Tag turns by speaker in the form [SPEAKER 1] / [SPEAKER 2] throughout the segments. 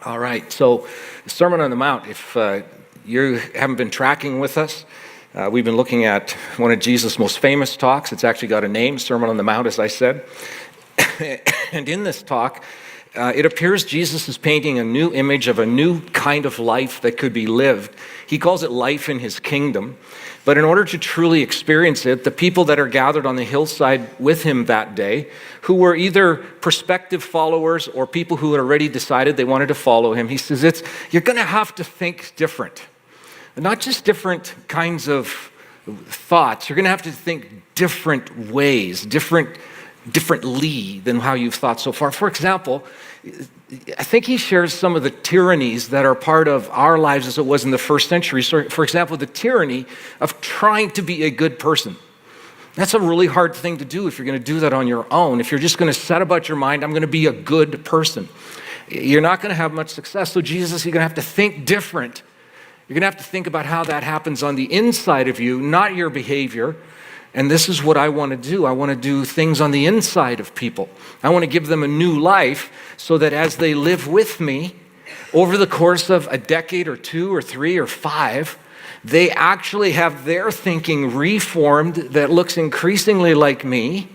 [SPEAKER 1] All right, so Sermon on the Mount, if you haven't been tracking with us, we've been looking at one of Jesus' most famous talks. It's actually got a name, Sermon on the Mount, as I said. And in this talk, it appears Jesus is painting a new image of a new kind of life that could be lived. He calls it life in his kingdom. But in order to truly experience it, the people that are gathered on the hillside with him that day, who were either prospective followers or people who had already decided they wanted to follow him, he says, you're going to have to think different. Not just different kinds of thoughts. You're going to have to think different ways, differently than how you've thought so far. For example, I think he shares some of the tyrannies that are part of our lives as it was in the first century. So, for example, the tyranny of trying to be a good person. That's a really hard thing to do if you're going to do that on your own. If you're just going to set about your mind, I'm going to be a good person. You're not going to have much success. So Jesus, you're going to have to think different. You're going to have to think about how that happens on the inside of you, not your behavior. And this is what I want to do. I want to do things on the inside of people. I want to give them a new life so that as they live with me over the course of a decade or 2 or 3 or 5, they actually have their thinking reformed that looks increasingly like me.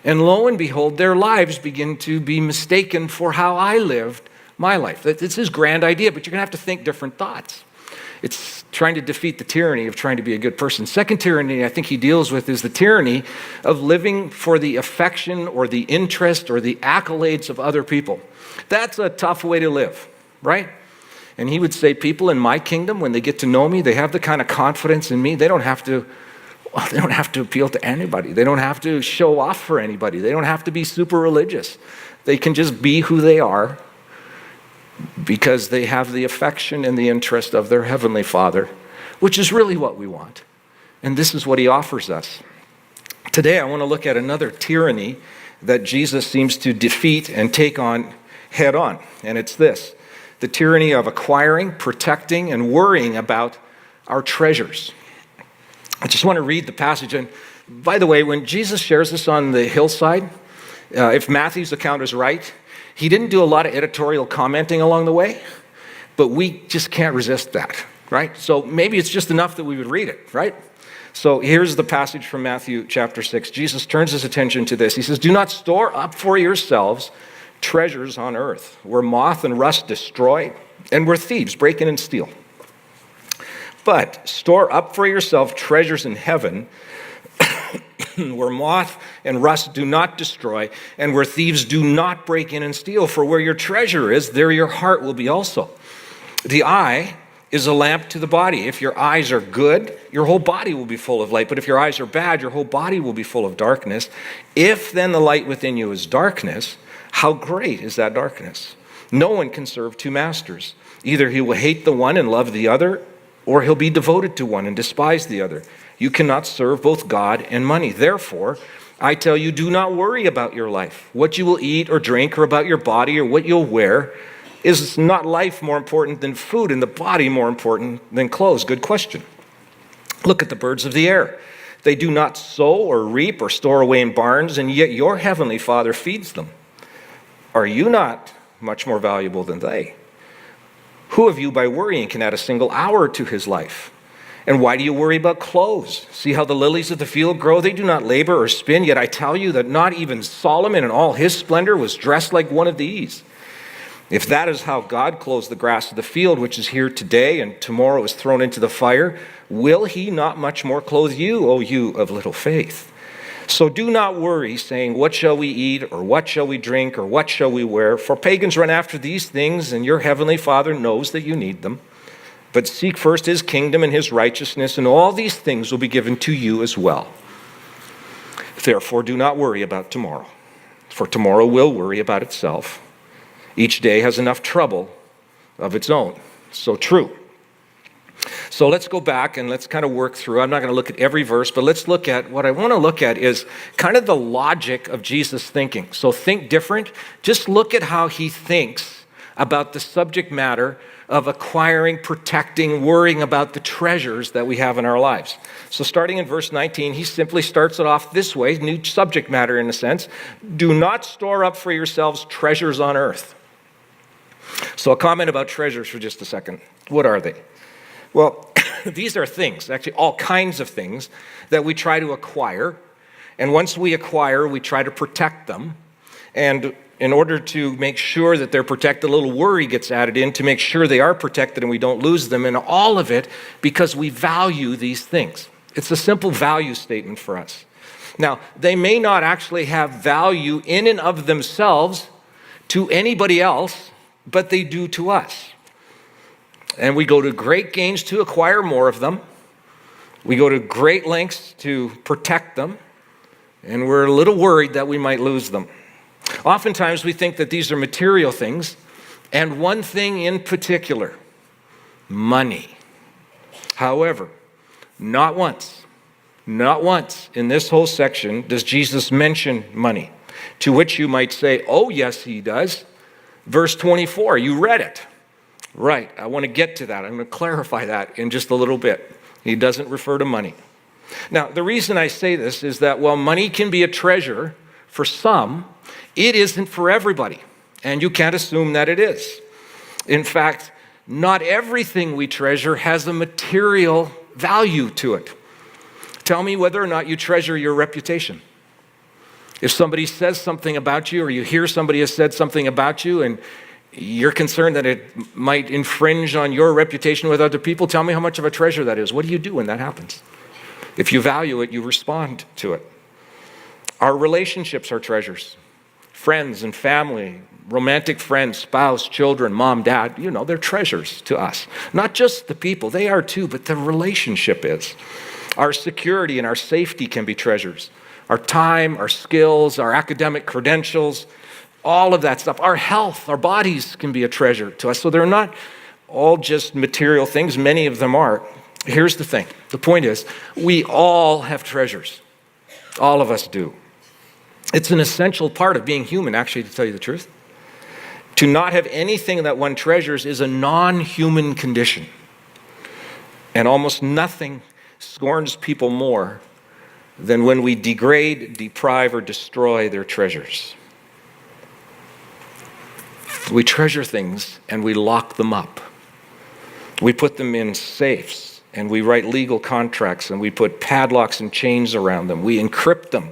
[SPEAKER 1] And lo and behold, their lives begin to be mistaken for how I lived my life. It's his grand idea, but you're going to have to think different thoughts. It's trying to defeat the tyranny of trying to be a good person. Second tyranny I think he deals with is the tyranny of living for the affection or the interest or the accolades of other people. That's a tough way to live, right? And he would say, people in my kingdom, when they get to know me, they have the kind of confidence in me. They don't have to appeal to anybody. They don't have to show off for anybody. They don't have to be super religious. They can just be who they are, because they have the affection and the interest of their Heavenly Father, which is really what we want. And this is what he offers us. Today, I want to look at another tyranny that Jesus seems to defeat and take on head on. And it's this: the tyranny of acquiring, protecting, and worrying about our treasures. I just want to read the passage. And by the way, when Jesus shares this on the hillside, if Matthew's account is right, he didn't do a lot of editorial commenting along the way, but we just can't resist that, right? So maybe it's just enough that we would read it, right? So here's the passage from Matthew chapter 6. Jesus turns his attention to this. He says, "Do not store up for yourselves treasures on earth, where moth and rust destroy, and where thieves break in and steal. But store up for yourself treasures in heaven, where moth and rust do not destroy, and where thieves do not break in and steal. For where your treasure is, there your heart will be also. The eye is a lamp to the body. If your eyes are good, your whole body will be full of light. But if your eyes are bad, your whole body will be full of darkness. If then the light within you is darkness, how great is that darkness? No one can serve 2 masters. Either he will hate the one and love the other, or he'll be devoted to one and despise the other. You cannot serve both God and money. Therefore, I tell you, do not worry about your life, what you will eat or drink, or about your body or what you'll wear. Is not life more important than food, and the body more important than clothes? Good question. Look at the birds of the air. They do not sow or reap or store away in barns, and yet your heavenly Father feeds them. Are you not much more valuable than they? Who of you by worrying can add a single hour to his life? And why do you worry about clothes? See how the lilies of the field grow? They do not labor or spin, yet I tell you that not even Solomon in all his splendor was dressed like one of these. If that is how God clothes the grass of the field, which is here today and tomorrow is thrown into the fire, will he not much more clothe you, O you of little faith? So do not worry, saying, what shall we eat, or what shall we drink, or what shall we wear? For pagans run after these things, and your heavenly Father knows that you need them. But seek first his kingdom and his righteousness, and all these things will be given to you as well. Therefore, do not worry about tomorrow, for tomorrow will worry about itself. Each day has enough trouble of its own." So true. So let's go back and let's kind of work through. I'm not going to look at every verse, but let's look at what I want to look at is kind of the logic of Jesus' thinking. So think different. Just look at how he thinks about the subject matter of acquiring, protecting, worrying about the treasures that we have in our lives. So starting in verse 19, he simply starts it off this way, new subject matter in a sense. Do not store up for yourselves treasures on earth. So a comment about treasures for just a second. What are they? Well, these are things, actually all kinds of things that we try to acquire. And once we acquire, we try to protect them. And in order to make sure that they're protected, a little worry gets added in to make sure they are protected and we don't lose them. And all of it because we value these things. It's a simple value statement for us. Now, they may not actually have value in and of themselves to anybody else, but they do to us. And we go to great gains to acquire more of them. We go to great lengths to protect them. And we're a little worried that we might lose them. Oftentimes we think that these are material things, and one thing in particular, money. However, not once in this whole section does Jesus mention money, to which you might say, oh yes, he does. Verse 24, you read it. Right, I want to get to that. I'm going to clarify that in just a little bit. He doesn't refer to money. Now, the reason I say this is that while money can be a treasure for some, it isn't for everybody, and you can't assume that it is. In fact, not everything we treasure has a material value to it. Tell me whether or not you treasure your reputation. If somebody says something about you, or you hear somebody has said something about you, and you're concerned that it might infringe on your reputation with other people, tell me how much of a treasure that is. What do you do when that happens? If you value it, you respond to it. Our relationships are treasures. Friends and family, romantic friends, spouse, children, mom, dad, they're treasures to us. Not just the people, they are too, but the relationship is. Our security and our safety can be treasures. Our time, our skills, our academic credentials, all of that stuff. Our health, our bodies can be a treasure to us. So they're not all just material things. Many of them are. Here's the thing. The point is, we all have treasures. All of us do. It's an essential part of being human, actually, to tell you the truth. To not have anything that one treasures is a non-human condition. And almost nothing scorns people more than when we degrade, deprive, or destroy their treasures. We treasure things and we lock them up. We put them in safes and we write legal contracts and we put padlocks and chains around them. We encrypt them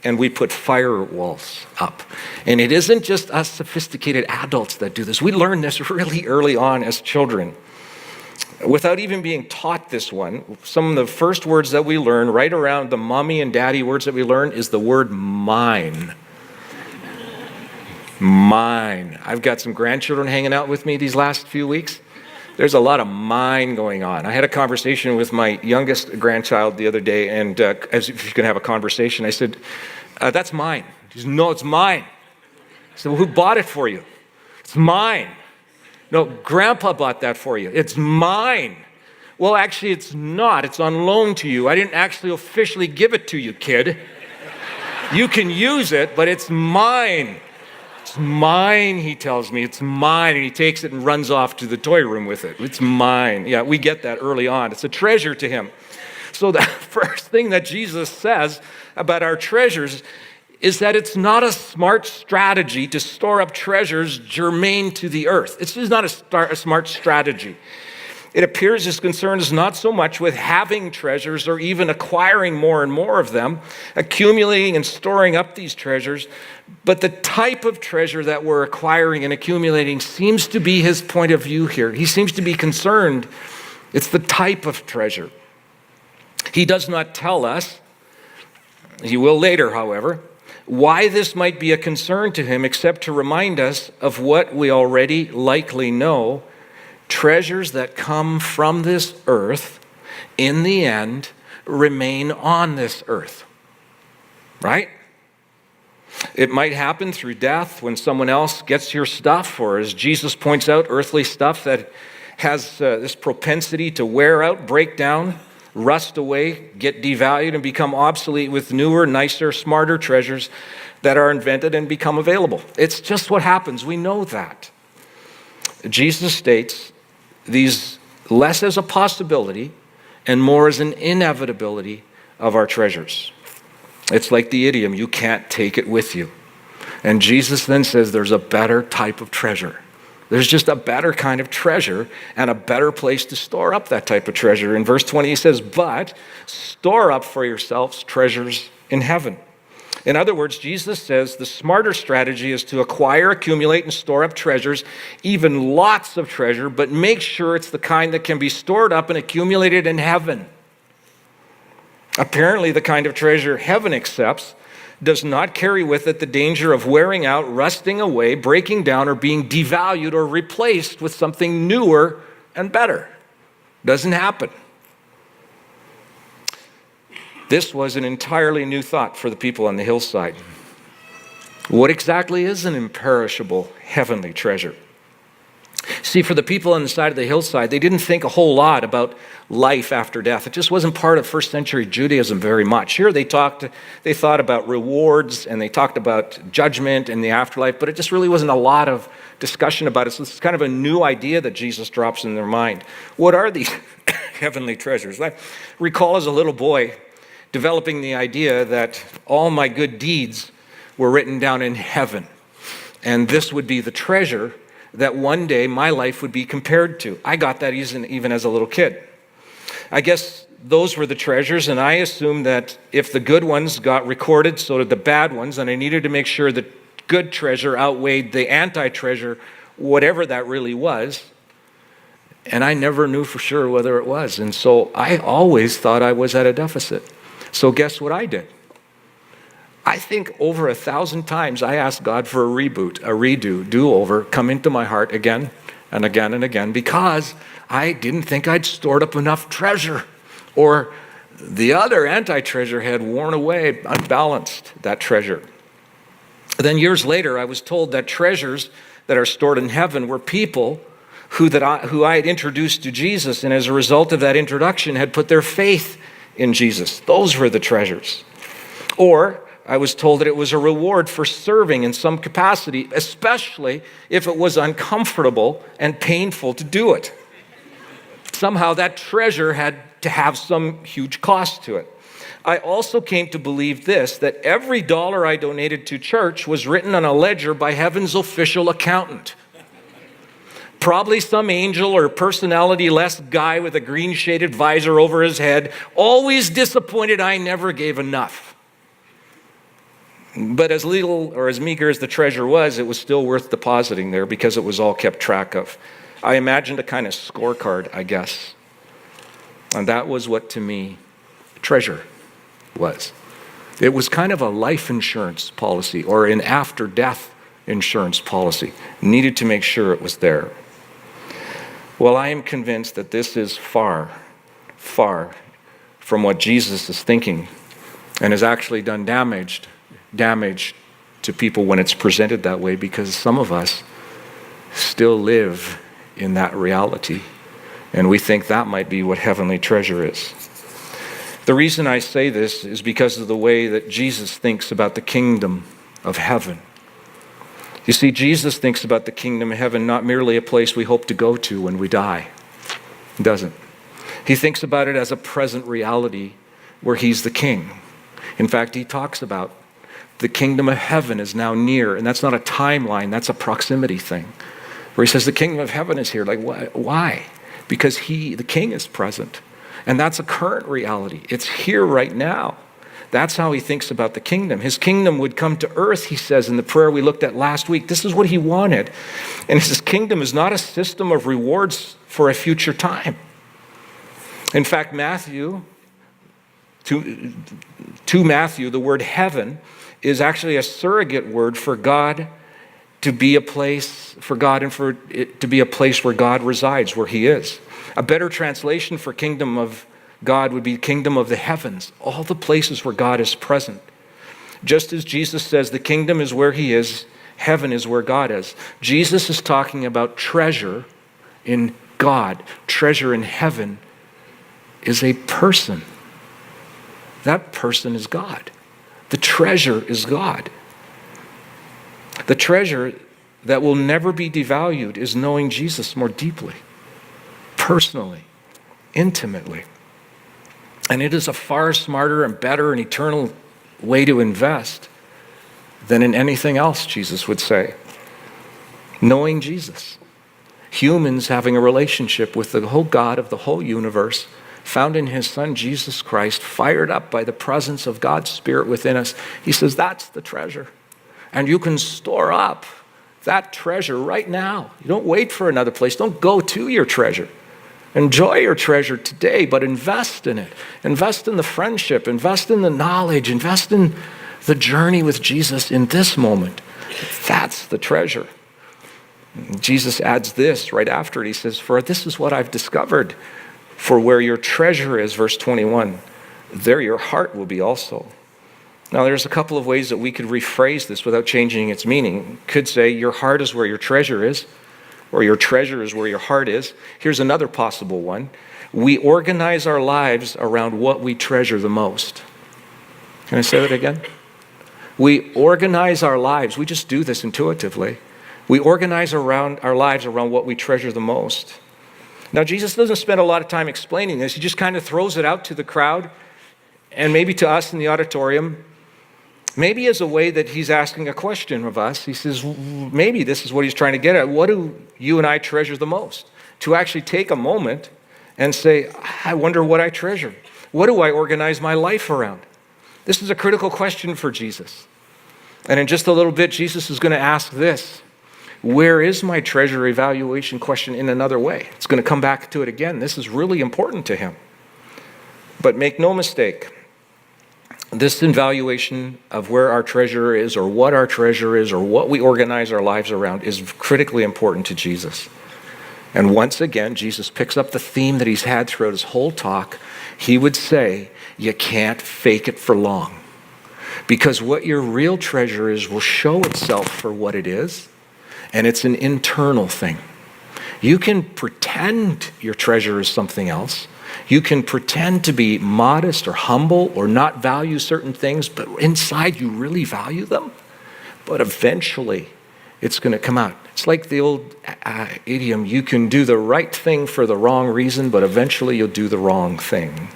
[SPEAKER 1] and we put firewalls up. And it isn't just us sophisticated adults that do this. We learn this really early on as children. Without even being taught this one, some of the first words that we learn, right around the mommy and daddy words that we learn, is the word mine. Mine. I've got some grandchildren hanging out with me these last few weeks. There's a lot of mine going on. I had a conversation with my youngest grandchild the other day, and as if you can have a conversation, I said, that's mine. He said, no, it's mine. I said, well, who bought it for you? It's mine. No, Grandpa bought that for you. It's mine. Well, actually, it's not. It's on loan to you. I didn't actually officially give it to you, kid. You can use it, but it's mine. It's mine, he tells me. It's mine. And he takes it and runs off to the toy room with it. It's mine. Yeah, we get that early on. It's a treasure to him. So the first thing that Jesus says about our treasures is that it's not a smart strategy to store up treasures germane to the earth. It's just not a smart strategy. It appears his concern is not so much with having treasures or even acquiring more and more of them, accumulating and storing up these treasures, but the type of treasure that we're acquiring and accumulating seems to be his point of view here. He seems to be concerned. It's the type of treasure. He does not tell us, he will later, however, why this might be a concern to him, except to remind us of what we already likely know. Treasures that come from this earth, in the end, remain on this earth. Right? It might happen through death when someone else gets your stuff, or as Jesus points out, earthly stuff that has this propensity to wear out, break down, rust away, get devalued, and become obsolete with newer, nicer, smarter treasures that are invented and become available. It's just what happens. We know that. Jesus states these less as a possibility and more as an inevitability of our treasures. It's like the idiom, you can't take it with you. And Jesus then says there's a better type of treasure. There's just a better kind of treasure and a better place to store up that type of treasure. In verse 20, he says, but store up for yourselves treasures in heaven. In other words, Jesus says the smarter strategy is to acquire, accumulate, and store up treasures, even lots of treasure, but make sure it's the kind that can be stored up and accumulated in heaven. Apparently, the kind of treasure heaven accepts does not carry with it the danger of wearing out, rusting away, breaking down, or being devalued or replaced with something newer and better. Doesn't happen. This was an entirely new thought for the people on the hillside. What exactly is an imperishable heavenly treasure? See, for the people on the side of the hillside, they didn't think a whole lot about life after death. It just wasn't part of first century Judaism very much. Here they thought about rewards and they talked about judgment and the afterlife, but it just really wasn't a lot of discussion about it. So it's kind of a new idea that Jesus drops in their mind. What are these heavenly treasures? I recall as a little boy developing the idea that all my good deeds were written down in heaven, and this would be the treasure that one day my life would be compared to. I got that even as a little kid. I guess those were the treasures, and I assumed that if the good ones got recorded, so did the bad ones, and I needed to make sure that good treasure outweighed the anti-treasure, whatever that really was. And I never knew for sure whether it was. And so I always thought I was at a deficit. So guess what I did? I think over 1,000 times I asked God for a reboot, a redo, do-over, come into my heart again and again and again, because I didn't think I'd stored up enough treasure, or the other anti-treasure had worn away, unbalanced that treasure. Then years later, I was told that treasures that are stored in heaven were people who I had introduced to Jesus, and as a result of that introduction had put their faith in Jesus. Those were the treasures. Or I was told that it was a reward for serving in some capacity, especially if it was uncomfortable and painful to do it. Somehow that treasure had to have some huge cost to it. I also came to believe this, that every dollar I donated to church was written on a ledger by heaven's official accountant. Probably some angel or personality-less guy with a green-shaded visor over his head, always disappointed I never gave enough. But as little or as meager as the treasure was, it was still worth depositing there because it was all kept track of. I imagined a kind of scorecard, I guess. And that was what, to me, treasure was. It was kind of a life insurance policy or an after-death insurance policy. Needed to make sure it was there. Well, I am convinced that this is far, far from what Jesus is thinking, and has actually done damage to people when it's presented that way, because some of us still live in that reality, and we think that might be what heavenly treasure is. The reason I say this is because of the way that Jesus thinks about the kingdom of heaven. You see, Jesus thinks about the kingdom of heaven not merely a place we hope to go to when we die. He doesn't. He thinks about it as a present reality where he's the king. In fact, he talks about the kingdom of heaven is now near, and that's not a timeline, that's a proximity thing. Where he says the kingdom of heaven is here. Like, why? Because the king is present. And that's a current reality. It's here right now. That's how he thinks about the kingdom. His kingdom would come to earth, he says in the prayer we looked at last week. This is what he wanted. And his kingdom is not a system of rewards for a future time. In fact, to Matthew, the word heaven is actually a surrogate word for God to be a place for God and for it to be a place where God resides, where he is. A better translation for kingdom of God would be kingdom of the heavens, all the places where God is present. Just as Jesus says the kingdom is where he is, heaven is where God is. Jesus is talking about treasure in God. Treasure in heaven is a person. That person is God. The treasure is God. The treasure that will never be devalued is knowing Jesus more deeply, personally, intimately. And it is a far smarter and better and eternal way to invest than in anything else, Jesus would say. Knowing Jesus. humans having a relationship with the whole God of the whole universe, found in his Son, Jesus Christ, fired up by the presence of God's Spirit within us. He says, that's the treasure. And you can store up that treasure right now. You don't wait for another place. Don't go to your treasure. Enjoy your treasure today, but invest in it. Invest in the friendship. Invest in the knowledge. Invest in the journey with Jesus in this moment. That's the treasure. Jesus adds this right after it. He says, for this is what I've discovered. For where your treasure is, verse 21, there your heart will be also. Now, there's a couple of ways that we could rephrase this without changing its meaning. Could say your heart is where your treasure is, or your treasure is where your heart is. Here's another possible one. We organize our lives around what we treasure the most. Can I say that again? We organize our lives. We just do this intuitively. We organize around our lives around what we treasure the most. Now, Jesus doesn't spend a lot of time explaining this. He just kind of throws it out to the crowd and maybe to us in the auditorium, maybe as a way that he's asking a question of us. He says, maybe this is what he's trying to get at. What do you and I treasure the most? To actually take a moment and say, I wonder what I treasure. What do I organize my life around? This is a critical question for Jesus. And in just a little bit, Jesus is going to ask this. Where is my treasure evaluation question in another way? It's going to come back to it again. This is really important to him. But make no mistake, this evaluation of where our treasure is or what our treasure is or what we organize our lives around is critically important to Jesus. And once again, Jesus picks up the theme that he's had throughout his whole talk. He would say, you can't fake it for long. Because what your real treasure is will show itself for what it is. And it's an internal thing. You can pretend your treasure is something else. You can pretend to be modest or humble or not value certain things, but inside you really value them. But eventually, it's going to come out. It's like the old idiom, you can do the right thing for the wrong reason, but eventually you'll do the wrong thing.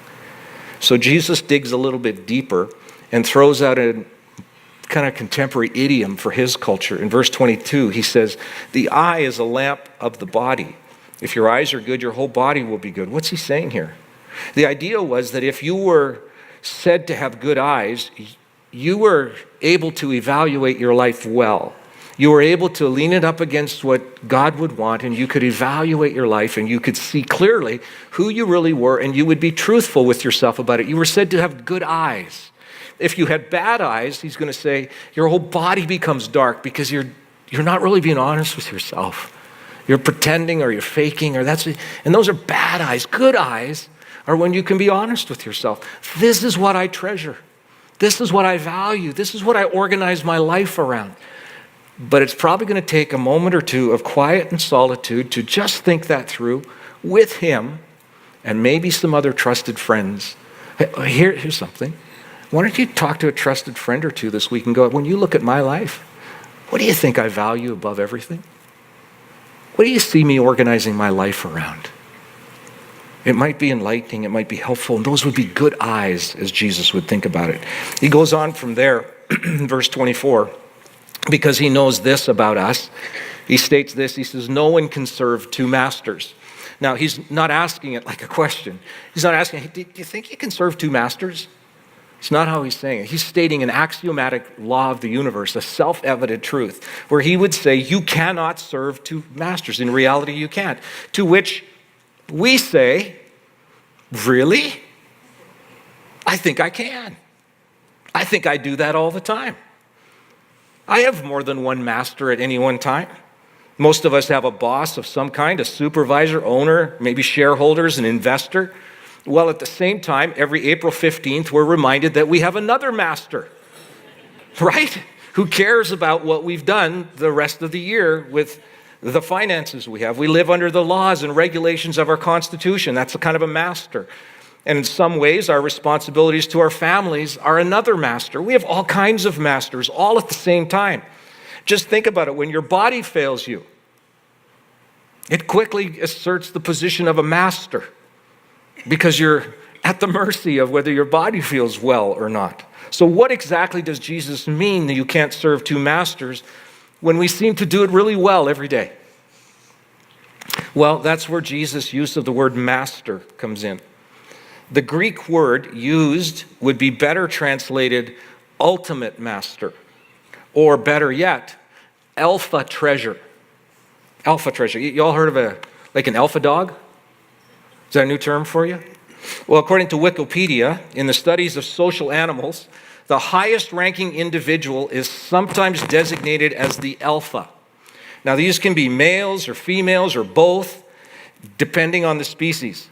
[SPEAKER 1] So Jesus digs a little bit deeper and throws out a kind of contemporary idiom for his culture. In verse 22, he says, the eye is a lamp of the body. If your eyes are good, your whole body will be good. What's he saying here? The idea was that if you were said to have good eyes, you were able to evaluate your life well. You were able to lean it up against what God would want, and you could evaluate your life, and you could see clearly who you really were, and you would be truthful with yourself about it. You were said to have good eyes. If you had bad eyes, he's going to say, your whole body becomes dark because you're not really being honest with yourself. You're pretending or you're faking, and those are bad eyes. Good eyes are when you can be honest with yourself. This is what I treasure. This is what I value. This is what I organize my life around. But it's probably going to take a moment or two of quiet and solitude to just think that through with him and maybe some other trusted friends. Here's something. Why don't you talk to a trusted friend or two this week and go, when you look at my life, what do you think I value above everything? What do you see me organizing my life around? It might be enlightening, it might be helpful, and those would be good eyes as Jesus would think about it. He goes on from there, verse 24, because he knows this about us. He states this, he says, no one can serve two masters. Now, he's not asking it like a question. He's not asking, hey, do you think you can serve two masters? It's not how he's saying it. He's stating an axiomatic law of the universe, a self-evident truth, where he would say, you cannot serve two masters. In reality, you can't. To which we say, really? I think I can. I think I do that all the time. I have more than one master at any one time. Most of us have a boss of some kind, a supervisor, owner, maybe shareholders, an investor. Well, at the same time, every April 15th, we're reminded that we have another master, right? Who cares about what we've done the rest of the year with the finances we have. We live under the laws and regulations of our Constitution. That's a kind of a master. And in some ways, our responsibilities to our families are another master. We have all kinds of masters, all at the same time. Just think about it. When your body fails you, it quickly asserts the position of a master, because you're at the mercy of whether your body feels well or not. So what exactly does Jesus mean that you can't serve two masters when we seem to do it really well every day? Well, that's where Jesus' use of the word master comes in. The Greek word used would be better translated ultimate master, or better yet, alpha treasure. Alpha treasure. You all heard of an alpha dog? Is that a new term for you? Well, according to Wikipedia, in the studies of social animals, the highest ranking individual is sometimes designated as the alpha. Now, these can be males or females or both, depending on the species.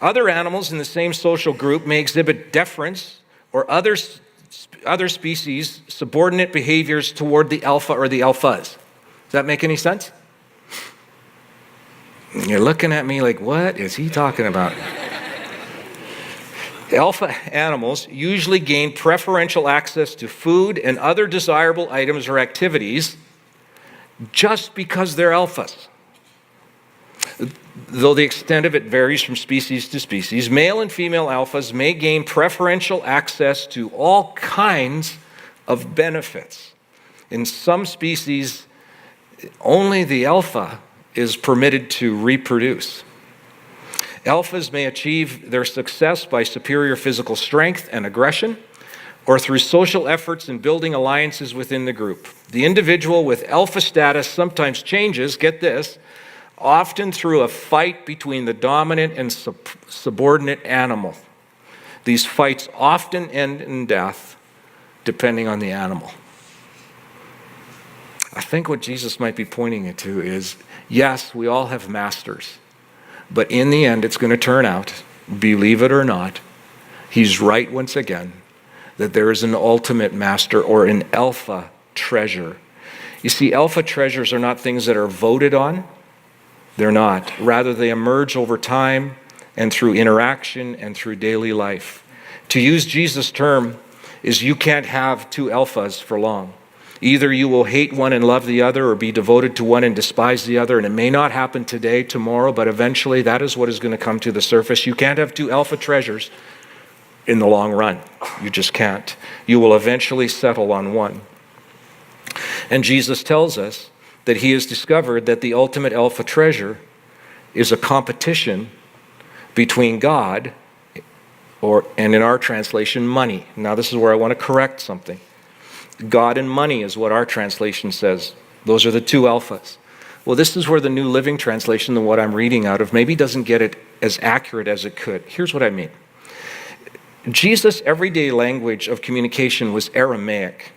[SPEAKER 1] Other animals in the same social group may exhibit deference or other species' subordinate behaviors toward the alpha or the alphas. Does that make any sense? You're looking at me like, what is he talking about? Alpha animals usually gain preferential access to food and other desirable items or activities just because they're alphas. Though the extent of it varies from species to species, male and female alphas may gain preferential access to all kinds of benefits. In some species, only the alpha is permitted to reproduce. Alphas may achieve their success by superior physical strength and aggression, or through social efforts in building alliances within the group. The individual with alpha status sometimes changes, get this, often through a fight between the dominant and subordinate animal. These fights often end in death, depending on the animal. I think what Jesus might be pointing it to is, yes, we all have masters, but in the end, it's going to turn out, believe it or not, he's right once again, that there is an ultimate master or an alpha treasure. You see, alpha treasures are not things that are voted on. They're not. Rather, they emerge over time and through interaction and through daily life. To use Jesus' term is you can't have two alphas for long. Either you will hate one and love the other, or be devoted to one and despise the other. And it may not happen today, tomorrow, but eventually that is what is going to come to the surface. You can't have two alpha treasures in the long run. You just can't. You will eventually settle on one. And Jesus tells us that he has discovered that the ultimate alpha treasure is a competition between God and in our translation, money. Now this is where I want to correct something. God and money is what our translation says. Those are the two alphas. Well, this is where the New Living Translation, and what I'm reading out of, maybe doesn't get it as accurate as it could. Here's what I mean. Jesus' everyday language of communication was Aramaic.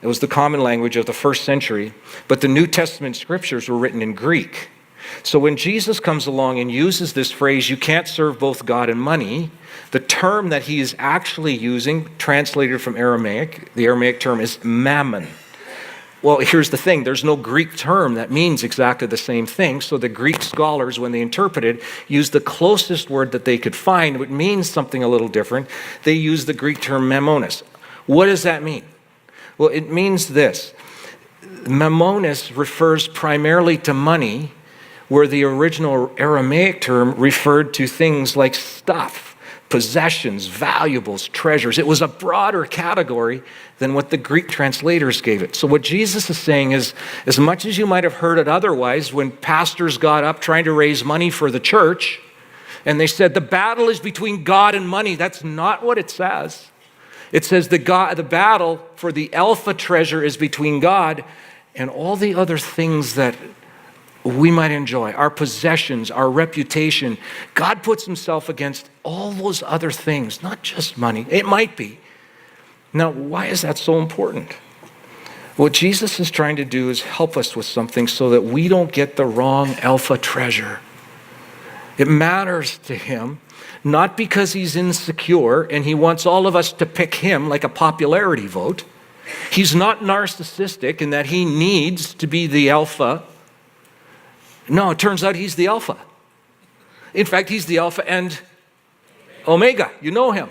[SPEAKER 1] It was the common language of the first century, but the New Testament scriptures were written in Greek. So when Jesus comes along and uses this phrase, you can't serve both God and money, the term that he is actually using, translated from Aramaic, the Aramaic term is mammon. Well, here's the thing. There's no Greek term that means exactly the same thing. So the Greek scholars, when they interpreted, used the closest word that they could find, which means something a little different. They used the Greek term mammonis. What does that mean? Well, it means this. Mammonis refers primarily to money, where the original Aramaic term referred to things like stuff, possessions, valuables, treasures. It was a broader category than what the Greek translators gave it. So what Jesus is saying is, as much as you might have heard it otherwise, when pastors got up trying to raise money for the church, and they said the battle is between God and money, that's not what it says. It says the battle for the alpha treasure is between God and all the other things that we might enjoy, our possessions, our reputation. God puts himself against all those other things, not just money. It might be. Now, why is that so important? What Jesus is trying to do is help us with something so that we don't get the wrong alpha treasure. It matters to him, not because he's insecure and he wants all of us to pick him like a popularity vote. He's not narcissistic in that he needs to be the alpha. No, it turns out he's the alpha. In fact, he's the alpha and omega. You know him.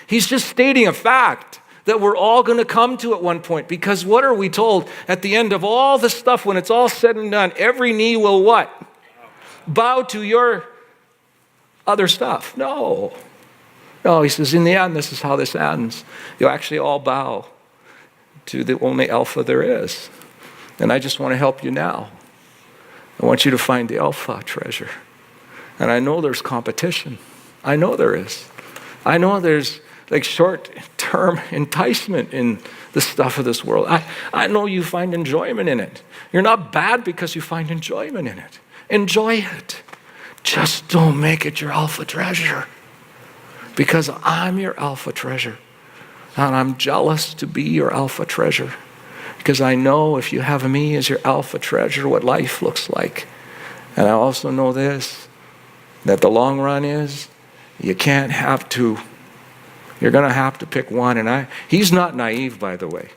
[SPEAKER 1] He's just stating a fact that we're all going to come to at one point, because what are we told at the end of all the stuff, when it's all said and done, every knee will what? Bow to your other stuff. No, he says, in the end, this is how this ends. You'll actually all bow to the only alpha there is. And I just want to help you now. I want you to find the alpha treasure. And I know there's competition. I know there is. I know there's like short-term enticement in the stuff of this world. I know you find enjoyment in it. You're not bad because you find enjoyment in it. Enjoy it. Just don't make it your alpha treasure. Because I'm your alpha treasure. And I'm jealous to be your alpha treasure. Because I know if you have me as your alpha treasure, what life looks like. And I also know this, that the long run is, you can't have two. You're going to have to pick one. And he's not naive, by the way.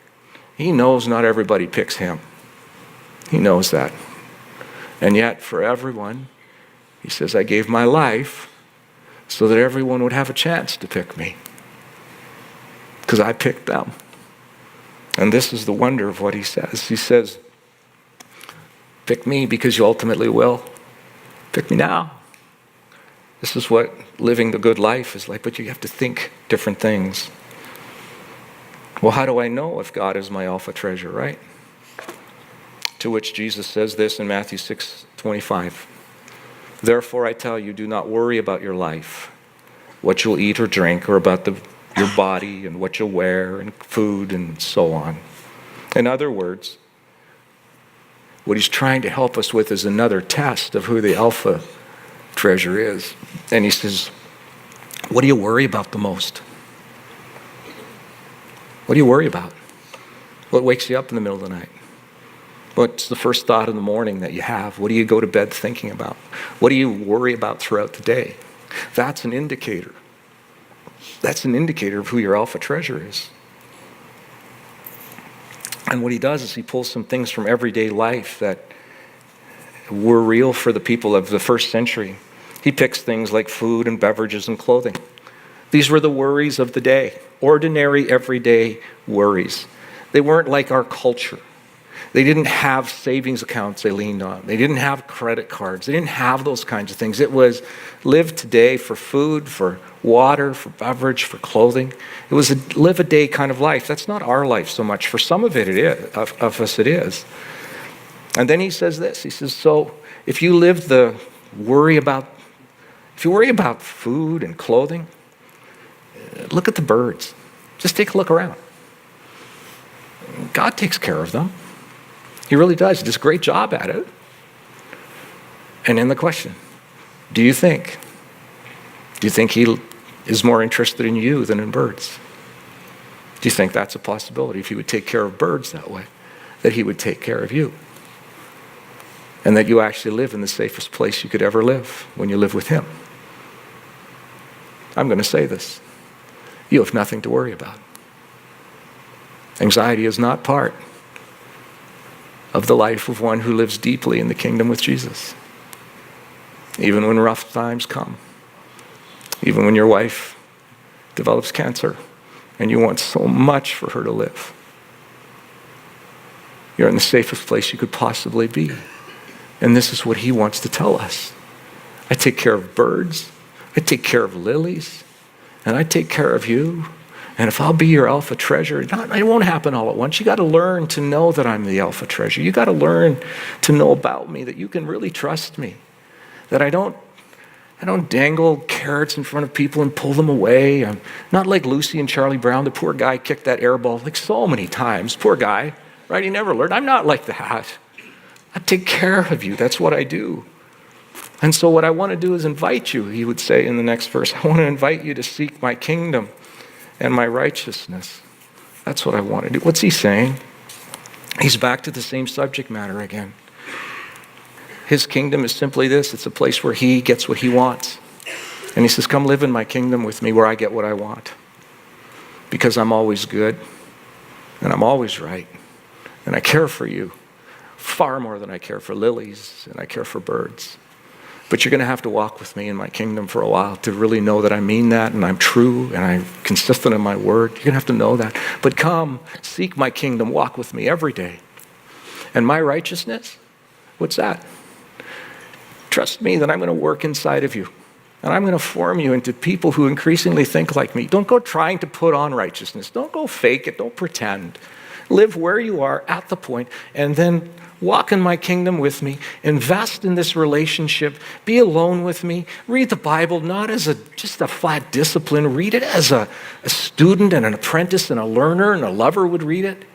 [SPEAKER 1] He knows not everybody picks him. He knows that. And yet, for everyone, he says, I gave my life so that everyone would have a chance to pick me. Because I picked them. And this is the wonder of what he says. He says, pick me because you ultimately will. Pick me now. This is what living the good life is like, but you have to think different things. Well, how do I know if God is my alpha treasure, right? To which Jesus says this in Matthew 6:25. Therefore I tell you, do not worry about your life, what you'll eat or drink, or about your body and what you'll wear and food and so on. In other words, what he's trying to help us with is another test of who the alpha treasure is. And he says, what do you worry about the most? What do you worry about? What wakes you up in the middle of the night? What's the first thought in the morning that you have? What do you go to bed thinking about? What do you worry about throughout the day? That's an indicator. That's an indicator of who your alpha treasure is. And what he does is he pulls some things from everyday life that were real for the people of the first century. He picks things like food and beverages and clothing. These were the worries of the day, ordinary, everyday worries. They weren't like our culture. They didn't have savings accounts they leaned on. They didn't have credit cards. They didn't have those kinds of things. It was live today for food, for water, for beverage, for clothing. It was a live a day kind of life. That's not our life so much. For some of it is, of us it is. And then he says this. He says, so if you worry about food and clothing, look at the birds. Just take a look around. God takes care of them. He really does. He does a great job at it. And then the question, do you think he is more interested in you than in birds? Do you think that's a possibility? If he would take care of birds that way, that he would take care of you? And that you actually live in the safest place you could ever live when you live with him? I'm going to say this. You have nothing to worry about. Anxiety is not part of the life of one who lives deeply in the kingdom with Jesus. Even when rough times come, even when your wife develops cancer and you want so much for her to live, you're in the safest place you could possibly be. And this is what he wants to tell us. I take care of birds, I take care of lilies, and I take care of you. And if I'll be your alpha treasure, it won't happen all at once. You got to learn to know that I'm the alpha treasure. You got to learn to know about me, that you can really trust me, that I don't dangle carrots in front of people and pull them away. I'm not like Lucy and Charlie Brown. The poor guy kicked that air ball like so many times. Poor guy, right? He never learned. I'm not like that. I take care of you. That's what I do. And so what I want to do is invite you, he would say in the next verse. I want to invite you to seek my kingdom and my righteousness. That's what I want to do. What's he saying? He's back to the same subject matter again. His kingdom is simply this. It's a place where he gets what he wants. And he says, come live in my kingdom with me where I get what I want. Because I'm always good. And I'm always right. And I care for you far more than I care for lilies and I care for birds. But you're going to have to walk with me in my kingdom for a while to really know that I mean that and I'm true and I'm consistent in my word. You're going to have to know that. But come, seek my kingdom, walk with me every day. And my righteousness, what's that? Trust me that I'm going to work inside of you. And I'm going to form you into people who increasingly think like me. Don't go trying to put on righteousness. Don't go fake it. Don't pretend. Live where you are at the point and then Walk in my kingdom with me. Invest in this relationship. Be alone with me. Read the Bible not as just a flat discipline. Read it as a student and an apprentice and a learner and a lover would read it.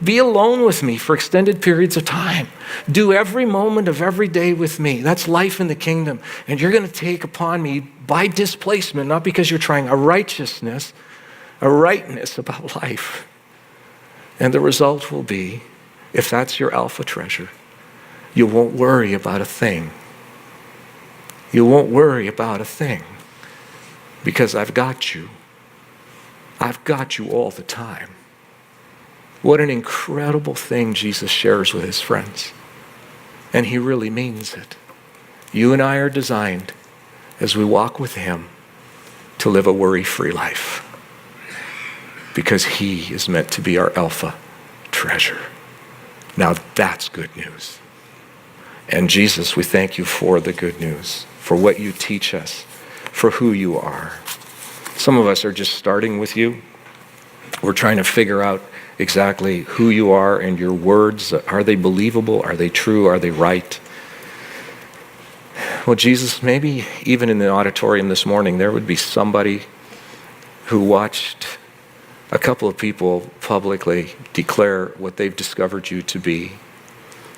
[SPEAKER 1] Be alone with me for extended periods of time. Do every moment of every day with me. That's life in the kingdom. And you're going to take upon me by displacement, not because you're trying a righteousness, a rightness about life. And the result will be, if that's your alpha treasure, you won't worry about a thing. You won't worry about a thing because I've got you. I've got you all the time. What an incredible thing Jesus shares with his friends. And he really means it. You and I are designed, as we walk with him, to live a worry-free life. Because he is meant to be our alpha treasure. Now that's good news. And Jesus, we thank you for the good news, for what you teach us, for who you are. Some of us are just starting with you. We're trying to figure out exactly who you are and your words. Are they believable? Are they true? Are they right? Well, Jesus, maybe even in the auditorium this morning, there would be somebody who watched a couple of people publicly declare what they've discovered you to be.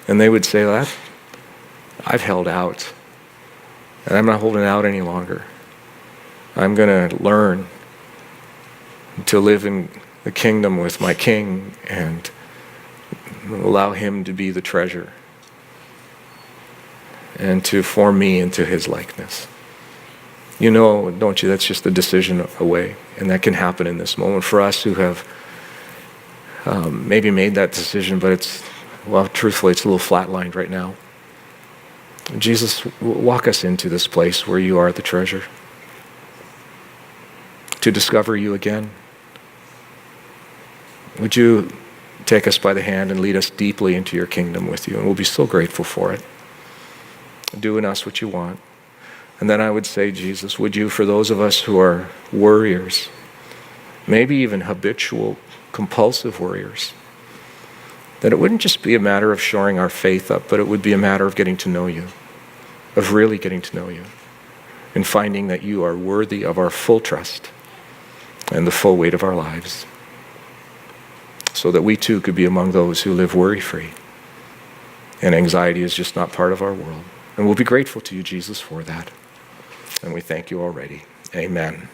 [SPEAKER 1] And they would say, that I've held out. And I'm not holding out any longer. I'm going to learn to live in the kingdom with my king and allow him to be the treasure and to form me into his likeness. You know, don't you, that's just a decision away. And that can happen in this moment for us who have maybe made that decision, but truthfully, it's a little flatlined right now. Jesus, walk us into this place where you are the treasure, to discover you again. Would you take us by the hand and lead us deeply into your kingdom with you? And we'll be so grateful for it. Do in us what you want. And then I would say, Jesus, would you, for those of us who are worriers, maybe even habitual, compulsive worriers, that it wouldn't just be a matter of shoring our faith up, but it would be a matter of getting to know you, of really getting to know you, and finding that you are worthy of our full trust and the full weight of our lives, so that we too could be among those who live worry-free. And anxiety is just not part of our world. And we'll be grateful to you, Jesus, for that. And we thank you already. Amen.